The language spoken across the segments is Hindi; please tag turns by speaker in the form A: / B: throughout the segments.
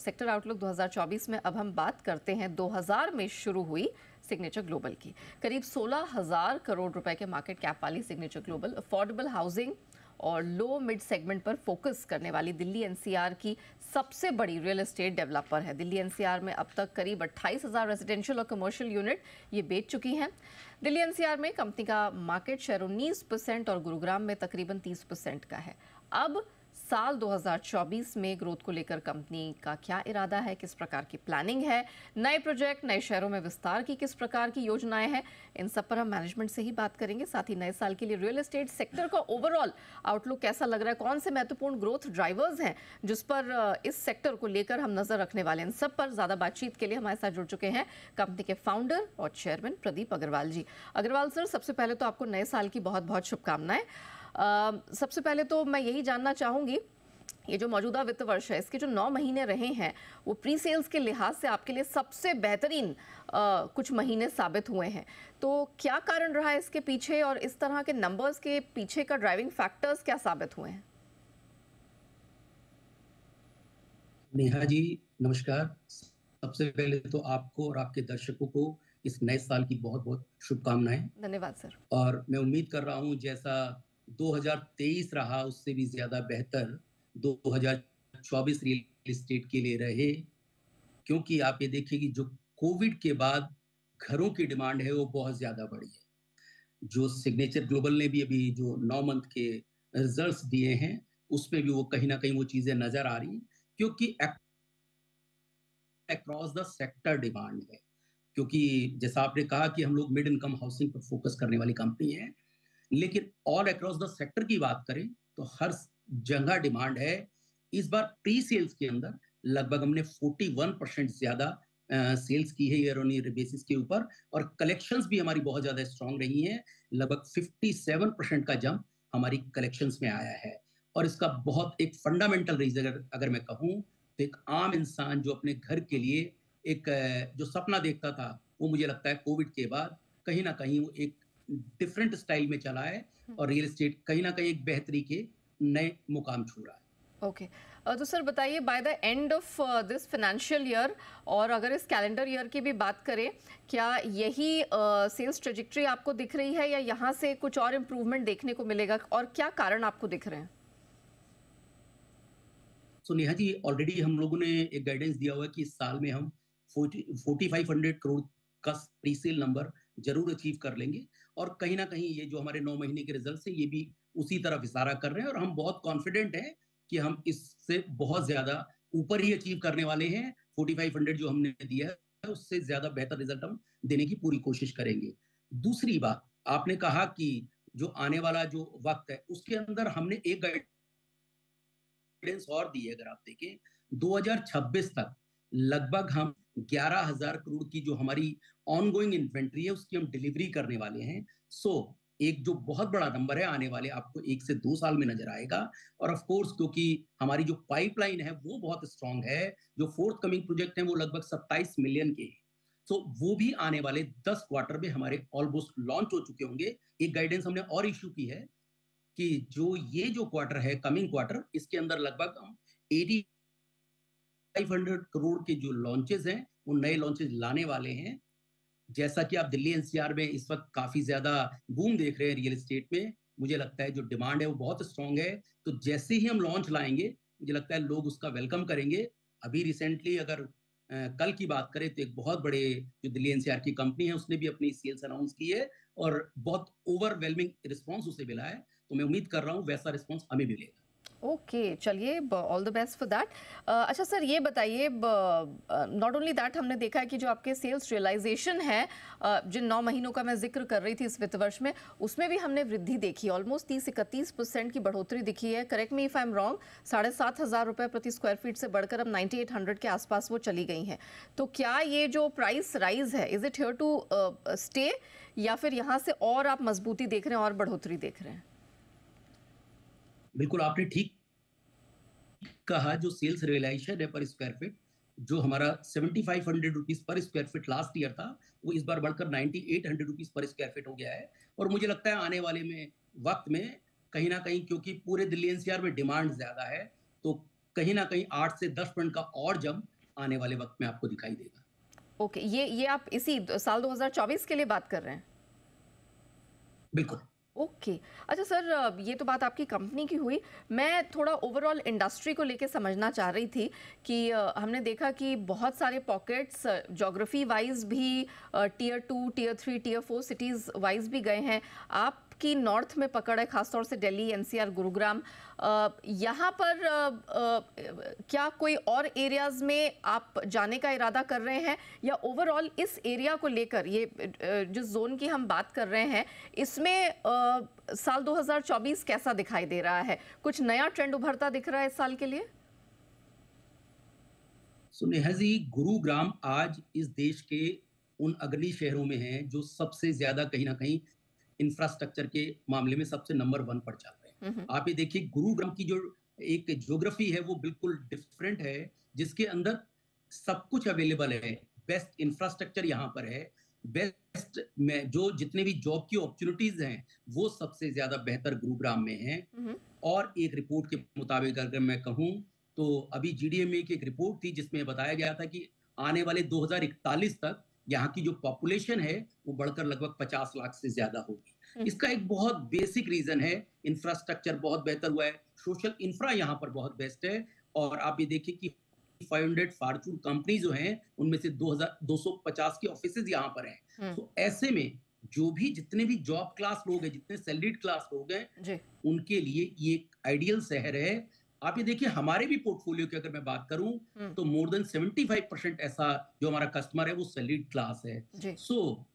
A: सेक्टर आउटलुक 2024 में अब हम बात करते हैं 2000 में शुरू हुई सिग्नेचर ग्लोबल की। करीब 16,000 करोड़ रुपए के मार्केट कैप वाली सिग्नेचर ग्लोबल अफोर्डेबल हाउसिंग और लो मिड सेगमेंट पर फोकस करने वाली दिल्ली एनसीआर की सबसे बड़ी रियल एस्टेट डेवलपर है। दिल्ली एनसीआर में अब तक करीब 28,000 रेजिडेंशियल और कमर्शियल यूनिट ये बेच चुकी हैं। दिल्ली एनसीआर में कंपनी का मार्केट शेयर 19% और गुरुग्राम में तकरीबन 30% का है। अब साल 2024 में ग्रोथ को लेकर कंपनी का क्या इरादा है, किस प्रकार की प्लानिंग है, नए प्रोजेक्ट, नए शहरों में विस्तार की किस प्रकार की योजनाएं हैं, इन सब पर हम मैनेजमेंट से ही बात करेंगे। साथ ही नए साल के लिए रियल एस्टेट सेक्टर का ओवरऑल आउटलुक कैसा लग रहा है, कौन से महत्वपूर्ण ग्रोथ ड्राइवर्स हैं जिस पर इस सेक्टर को लेकर हम नजर रखने वाले हैं, इन सब पर ज्यादा बातचीत के लिए हमारे साथ जुड़ चुके हैं कंपनी के फाउंडर और चेयरमैन प्रदीप अग्रवाल जी। अग्रवाल सर, सबसे पहले तो आपको नए साल की बहुत बहुत शुभकामनाएं। सबसे पहले तो मैं यही जानना चाहूंगी, ये जो मौजूदा वित्त वर्ष है इसके जो 9 महीने रहे हैं वो प्री सेल्स के लिहाज से आपके लिए सबसे बेहतरीन कुछ महीने साबित हुए हैं, तो क्या कारण रहा है इसके पीछे और इस तरह के नंबर्स के पीछे का ड्राइविंग फैक्टर्स क्या साबित हुए हैं?
B: नेहा जी नमस्कार। सबसे पहले तो आपको और आपके दर्शकों को इस नए साल की बहुत बहुत शुभकामनाएं।
A: धन्यवाद सर।
B: और मैं उम्मीद कर रहा हूं जैसा 2023 रहा उससे भी ज्यादा बेहतर 2024 रियल एस्टेट के लिए रहे, क्योंकि आप ये देखिए कि जो कोविड के बाद घरों की डिमांड है वो बहुत ज्यादा बढ़ी है। जो सिग्नेचर ग्लोबल ने भी अभी जो 9 मंथ के रिजल्ट्स दिए हैं उसमें भी वो कहीं ना कहीं वो चीजें नजर आ रही, क्योंकि अक्रॉस द सेक्टर डिमांड है। क्योंकि जैसा आपने कहा कि हम लोग मिड इनकम हाउसिंग पर फोकस करने वाली कंपनी है, लेकिन ऑल अक्रॉस द सेक्टर की बात करें तो हर जगह डिमांड है। इस बार प्री सेल्स के अंदर लगभग हमने 41% ज्यादा सेल्स की है ईयर ऑन ईयर बेसिस के ऊपर, और कलेक्शंस भी हमारी बहुत ज्यादा स्ट्रांग रही हैं। लगभग 57% का जंप हमारी कलेक्शंस में आया है। और इसका बहुत एक फंडामेंटल रीजन अगर मैं कहूं तो एक आम इंसान जो अपने घर के लिए एक जो सपना देखता था, वो मुझे लगता है कोविड के बाद कहीं ना कहीं वो एक डिफरेंट स्टाइल में चला है और रियल एस्टेट कहीं ना कहीं एक बेहतरी के नए मुकाम छू रहा है।
A: ओके तो सर बताइए, by the end of this financial year और अगर इस कैलेंडर ईयर की भी बात करें, क्या यही सेल्स ट्रेजेक्टरी आपको दिख रही है या यहाँ से कुछ और इम्प्रूवमेंट देखने को मिलेगा, और क्या कारण आपको दिख रहे हैं?
B: तो नेहा जी ऑलरेडी हम लोगों ने एक गाइडेंस दिया हुआ है कि इस साल में हम 4500 करोड़ का प्री सेल नंबर जरूर अचीव कर लेंगे, और कहीं ना कहीं ये जो हमारे 9 महीने के रिजल्ट है ये भी उसी तरफ इशारा कर रहे हैं, और हम बहुत कॉन्फिडेंट हैं कि हम इससे बहुत ज्यादा ऊपर ही अचीव करने वाले हैं। 4500 जो हमने दिया है उससे ज्यादा बेहतर रिजल्ट हम देने की पूरी कोशिश करेंगे। दूसरी बात, आपने कहा कि जो आने वाला जो वक्त है उसके अंदर हमने एक गाइडेंस और दी है। अगर आप देखें 2026 तक लगभग हम 11,000 करोड़ की जो हमारी ऑनगोइंग इन्वेंट्री है उसकी हम डिलीवरी करने वाले हैं। एक जो बहुत बड़ा नंबर है आने वाले आपको 1 से 2 साल में नजर आएगा। और ऑफ कोर्स क्योंकि हमारी जो पाइपलाइन है वो बहुत स्ट्रांग है, जो फोर्थ कमिंग प्रोजेक्ट है वो लगभग 27 मिलियन के हैं। वो भी आने वाले 10 क्वार्टर में हमारे ऑलमोस्ट लॉन्च हो चुके होंगे। एक गाइडेंस हमने और इश्यू की है कि ये जो क्वार्टर है कमिंग क्वार्टर, इसके अंदर लगभग हम 8500 करोड़ के जो लॉन्चेस हैं वो नए लॉन्चेस लाने वाले हैं। जैसा कि आप दिल्ली एनसीआर में इस वक्त काफी ज्यादा बूम देख रहे हैं रियल एस्टेट में, मुझे लगता है जो डिमांड है वो बहुत स्ट्रांग है। तो जैसे ही हम लॉन्च लाएंगे मुझे लगता है लोग उसका वेलकम करेंगे। अभी रिसेंटली अगर कल की बात करें तो एक बहुत बड़े जो दिल्ली एनसीआर की कंपनी है उसने भी अपनी सेल्स अनाउंस की है, और बहुत ओवरवेलमिंग रिस्पॉन्स उसे मिला है। तो मैं उम्मीद कर रहा हूँ वैसा रिस्पॉन्स हमें मिलेगा।
A: ओके चलिए, all the best for that. अच्छा सर, ये बताइए, नॉट ओनली दैट, हमने देखा है कि जो आपके सेल्स रियलाइजेशन है जिन 9 महीनों का मैं जिक्र कर रही थी इस वित्त वर्ष में, उसमें भी हमने वृद्धि देखी, ऑलमोस्ट 30-31% की बढ़ोतरी दिखी है। Correct me if I am wrong, 7,500 रुपये प्रति स्क्वायर फीट से बढ़कर अब 9800 के आसपास वो चली गई हैं। तो क्या ये जो प्राइस राइज है, is it here to stay, या फिर यहाँ से और आप मजबूती देख रहे हैं और बढ़ोतरी देख रहे हैं?
B: बिल्कुल आपने ठीक कहा। जो सेल्स रियलाइजेशन है पर स्क्वायर फीट, जो हमारा 7500 rupees per square feet last year था, वो इस बार बढ़कर 9800 रुपीज पर स्क्वायर फीट हो गया है। और मुझे लगता है आने वाले में वक्त में कहीं ना कहीं, क्योंकि पूरे दिल्ली एनसीआर में डिमांड ज्यादा है, तो कहीं ना कहीं 8 से 10% का और जंप आने वाले वक्त में आपको दिखाई देगा।
A: ओके, ये आप इसी साल 2024 के लिए बात कर रहे हैं?
B: बिल्कुल।
A: ओके। अच्छा सर, ये तो बात आपकी कंपनी की हुई। मैं थोड़ा ओवरऑल इंडस्ट्री को लेके समझना चाह रही थी कि हमने देखा कि बहुत सारे पॉकेट्स ज्योग्राफी वाइज भी tier 2, tier 3, tier 4 cities wise भी गए हैं। आपकी नॉर्थ में पकड़ है, खासतौर से दिल्ली, एनसीआर, गुरुग्राम। यहाँ पर क्या कोई और एरियाज़ में आप जाने का इरादा कर रहे हैं, या ओवरऑल इस एरिया को लेकर, ये जिस जोन की हम बात कर रहे हैं, इसमें साल 2024 कैसा दिखाई दे रहा है? कुछ नया ट्रेंड उभरता दिख रहा है इस साल के लिए?
B: सो नेहा जी, गुरुग्राम आज इस देश के उन अग्रणी शहरों में है जो सबसे ज्यादा कहीं ना कहीं इंफ्रास्ट्रक्चर के मामले में सबसे नंबर 1 पर चल रहे हैं।
A: हम्म।
B: आप ये देखिए, गुरुग्राम की जो एक ज्योग्राफी है वो बिल्कुल डिफरेंट है, जिसके अंदर सब कुछ अवेलेबल है। बेस्ट इंफ्रास्ट्रक्चर यहाँ पर है, बेस्ट में जो जितने भी जॉब की अपॉर्चुनिटीज हैं वो सबसे ज्यादा बेहतर गुरुग्राम में है।
A: हम्म।
B: और एक रिपोर्ट के मुताबिक अगर मैं कहूँ, तो अभी जीडीएमए की एक रिपोर्ट थी जिसमें बताया गया था कि आने वाले 2041 तक यहाँ की जो पॉपुलेशन है वो बढ़कर लगभग 50 लाख से ज्यादा होगी।
A: हम्म।
B: इसका एक बहुत बेसिक रीजन है, इंफ्रास्ट्रक्चर बहुत बेहतर हुआ है, सोशल इंफ्रा यहाँ पर बहुत बेस्ट है। और आप ये देखिए कि 500 फॉर्चून कंपनी जो हैं उनमें से 2250 के ऑफिसेज यहाँ पर हैं।
A: हम्म।
B: तो ऐसे में जो भी जितने भी जॉब क्लास लोग हैं, जितने सैलरीड क्लास लोग हैं,
A: जी।
B: उनके लिए ये एक आइडियल शहर है। आप ये देखिए, हमारे भी पोर्टफोलियो की अगर मैं बात करूं
A: हम्म।
B: तो मोर देन 75% ऐसा जो हमारा कस्टमर है वो सैलरीड क्लास है।
A: जी।
B: सो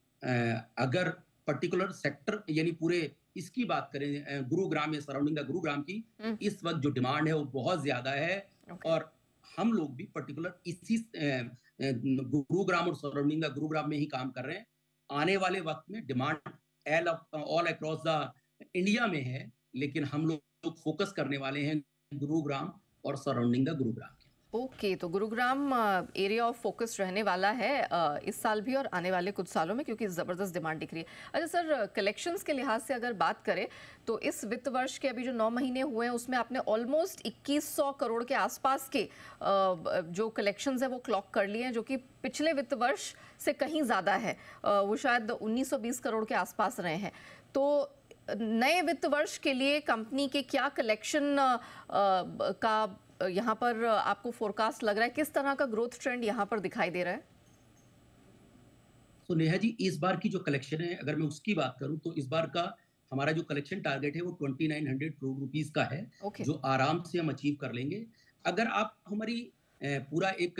B: अगर पर्टिकुलर सेक्टर यानी पूरे इसकी बात करें, गुरुग्राम या सराउंडिंग का गुरुग्राम की,
A: हम्म।
B: इस वक्त जो डिमांड है वो बहुत ज्यादा है।
A: ओके।
B: और हम लोग भी पर्टिकुलर इसी गुरुग्राम और सराउंडिंग का गुरुग्राम में ही काम कर रहे हैं। आने वाले वक्त में demand all across the India में है, लेकिन हम लोग फोकस करने वाले हैं गुरुग्राम और सराउंडिंग द गुरुग्राम के।
A: ओके, तो गुरुग्राम एरिया ऑफ फोकस रहने वाला है इस साल भी और आने वाले कुछ सालों में, क्योंकि ज़बरदस्त डिमांड दिख रही है। अच्छा सर, कलेक्शंस के लिहाज से अगर बात करें तो इस वित्त वर्ष के अभी जो 9 महीने हुए हैं उसमें आपने ऑलमोस्ट 2100 करोड़ के आसपास के जो कलेक्शंस है वो क्लॉक कर लिए हैं, जो कि पिछले वित्त वर्ष से कहीं ज़्यादा है। वो शायद 1920 करोड़ के आसपास रहे हैं। तो नए वित्त वर्ष के लिए कंपनी के क्या कलेक्शन का यहाँ पर आपको फोरकास्ट लग रहा है? किस तरह का ग्रोथ ट्रेंड यहाँ पर दिखाई दे रहा है?
B: तो नेहा जी, इस बार की जो कलेक्शन है अगर मैं उसकी बात करूं तो इस बार का हमारा जो कलेक्शन टारगेट है वो 2900 करोड़ रुपीस का है,
A: ओके।
B: जो आराम से हम अचीव कर लेंगे। अगर आप हमारी पूरा एक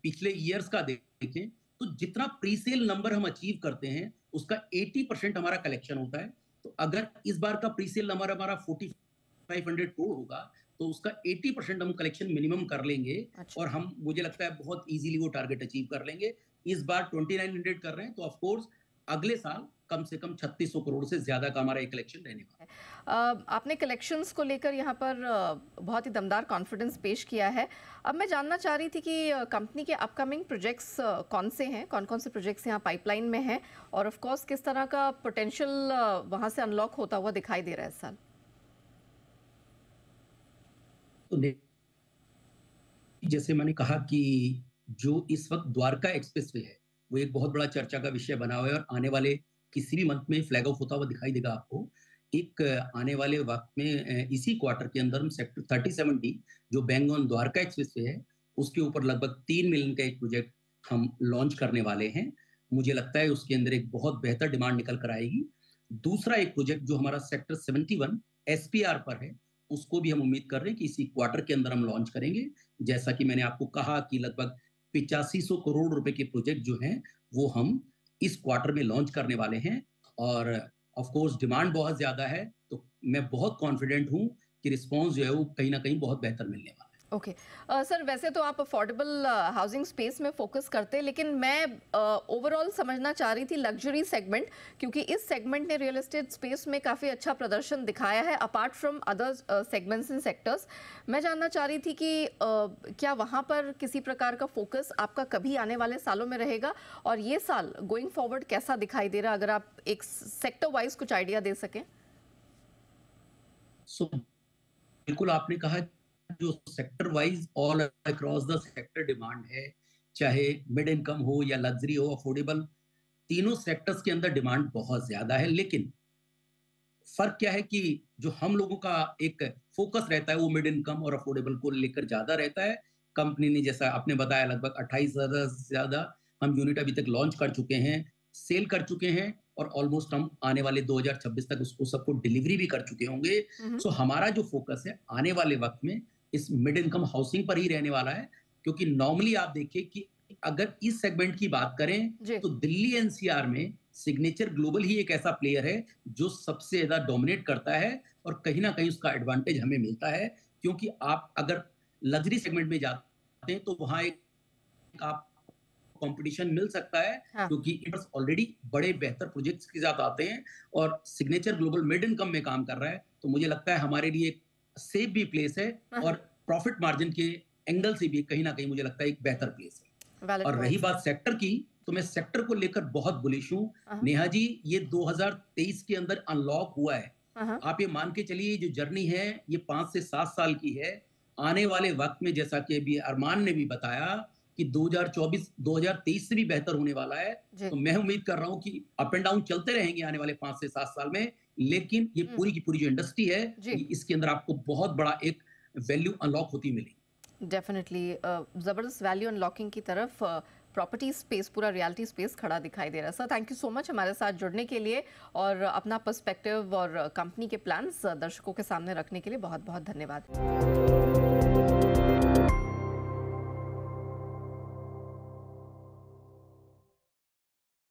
B: पिछले ईयर्स का देखें तो जितना प्री सेल नंबर हम अचीव करते हैं उसका 80% हमारा कलेक्शन होता है। तो अगर इस बार का प्री सेल नंबर हमारा 4500 करोड़ होगा तो उसका 80% हम कलेक्शन मिनिमम कर लेंगे।
A: अच्छा।
B: और हम, मुझे लगता है, बहुत इजीली वो टारगेट अचीव कर लेंगे। इस बार 2900 कर रहे हैं तो ऑफ कोर्स अगले साल कम से कम 3600 करोड़ से ज्यादा का हमारा एक कलेक्शन रहने वाला है।
A: आपने कलेक्शंस को लेकर यहाँ पर बहुत ही दमदार कॉन्फिडेंस पेश किया है। अब मैं जानना चाह रही थी कि कंपनी के अपकमिंग प्रोजेक्ट्स कौन से हैं, कौन कौन से प्रोजेक्ट्स यहाँ पाइपलाइन में हैं, और ऑफ कोर्स किस तरह का पोटेंशियल वहाँ से अनलॉक होता हुआ दिखाई दे रहा है इस साल?
B: तो जैसे मैंने कहा कि जो इस वक्त द्वारका एक्सप्रेसवे है वो एक बहुत बड़ा चर्चा का विषय बना हुआ है, और आने वाले किसी भी मंथ में फ्लैग ऑफ होता हुआ दिखाई देगा आपको। एक आने वाले वक्त में इसी क्वार्टर के अंदर हम सेक्टर 37D जो बेंगन द्वारका एक्सप्रेसवे है उसके ऊपर लगभग 3 मिलियन का एक प्रोजेक्ट हम लॉन्च करने वाले हैं। मुझे लगता है उसके अंदर एक बहुत बेहतर डिमांड निकल कर आएगी। दूसरा एक प्रोजेक्ट जो हमारा सेक्टर 71 SPR पर है, उसको भी हम उम्मीद कर रहे हैं कि इसी क्वार्टर के अंदर हम लॉन्च करेंगे। जैसा कि मैंने आपको कहा कि लगभग 8500 करोड़ रुपए के प्रोजेक्ट जो हैं वो हम इस क्वार्टर में लॉन्च करने वाले हैं। और ऑफ कोर्स डिमांड बहुत ज्यादा है, तो मैं बहुत कॉन्फिडेंट हूं कि रिस्पांस जो है वो कहीं ना कहीं बहुत बेहतर मिलने वाला है।
A: ओके। सर, वैसे तो आप अफोर्डेबल हाउसिंग स्पेस में फोकस करते हैं, लेकिन मैं ओवरऑल समझना चाह रही थी लग्जरी सेगमेंट, क्योंकि इस सेगमेंट ने रियल एस्टेट स्पेस में काफ़ी अच्छा प्रदर्शन दिखाया है apart from other segments and sectors. मैं जानना चाह रही थी कि क्या वहाँ पर किसी प्रकार का फोकस आपका कभी आने वाले सालों में रहेगा, और ये साल गोइंग फॉरवर्ड कैसा दिखाई दे रहा, अगर आप एक सेक्टर वाइज कुछ आइडिया दे सकें?
B: सो बिल्कुल आपने कहा जो sector wise all across the sector demand है, चाहे मिड इनकम हो या लग्जरी हो, अफोर्डेबल, तीनों सेक्टर्स के अंदर डिमांड बहुत ज्यादा है। लेकिन फर्क क्या है कि जो हम लोगों का एक फोकस रहता है वो मिड इनकम और अफोर्डेबल को लेकर ज्यादा रहता है। कंपनी ने, जैसा आपने बताया, लगभग 28,000 से ज्यादा हम यूनिट अभी तक लॉन्च कर चुके हैं, सेल कर चुके हैं, और ऑलमोस्ट हम आने वाले 2026 तक उसको सबको डिलीवरी भी कर चुके होंगे। सो हमारा जो फोकस है आने वाले वक्त में इस मिड इनकम हाउसिंग पर ही रहने वाला है, क्योंकि नॉर्मली आप देखिए कि अगर इस सेगमेंट की बात करें तो दिल्ली एनसीआर में सिग्नेचर ग्लोबल ही एक ऐसा प्लेयर है जो सबसे ज्यादा डोमिनेट करता है, और कहीं ना कहीं उसका एडवांटेज हमें मिलता है। क्योंकि आप अगर लग्जरी सेगमेंट में जाते हैं तो वहां एक आप कंपटीशन मिल सकता है,
A: हाँ।
B: क्योंकि इट्स ऑलरेडी बड़े बेहतर प्रोजेक्ट्स के साथ आते हैं, और सिग्नेचर ग्लोबल मिड इनकम में काम कर रहा है, तो मुझे लगता है हमारे लिए एक सेफ भी प्लेस है, और प्रॉफिट मार्जिन के एंगल से भी कहीं ना कहीं मुझे लगता है एक बेहतर प्लेस है। और रही बात सेक्टर की, तो मैं सेक्टर को लेकर बहुत बुलिश हूँ नेहा जी। ये 2023 के अंदर अनलॉक हुआ है। आप ये मान के चलिए जो जर्नी है ये 5 से 7 साल की है। आने वाले वक्त में, जैसा कि अभी अरमान ने भी बताया, कि 2024 2023 से भी बेहतर होने वाला है। तो मैं उम्मीद कर रहा हूँ कि अप एंड डाउन चलते रहेंगे आने वाले 5 से 7 साल में, लेकिन ये पूरी की पूरी जो इंडस्ट्री है इसके अंदर आपको बहुत बड़ा एक वैल्यू अनलॉक होती मिलेगी।
A: डेफिनेटली जबरदस्त वैल्यू अनलॉकिंग की तरफ प्रॉपर्टी स्पेस, पूरा रियलिटी स्पेस खड़ा दिखाई दे रहा है। Sir, thank you so much हमारे साथ जुड़ने के लिए और अपना पर्सपेक्टिव और कंपनी के प्लान्स दर्शकों के सामने रखने के लिए बहुत बहुत धन्यवाद।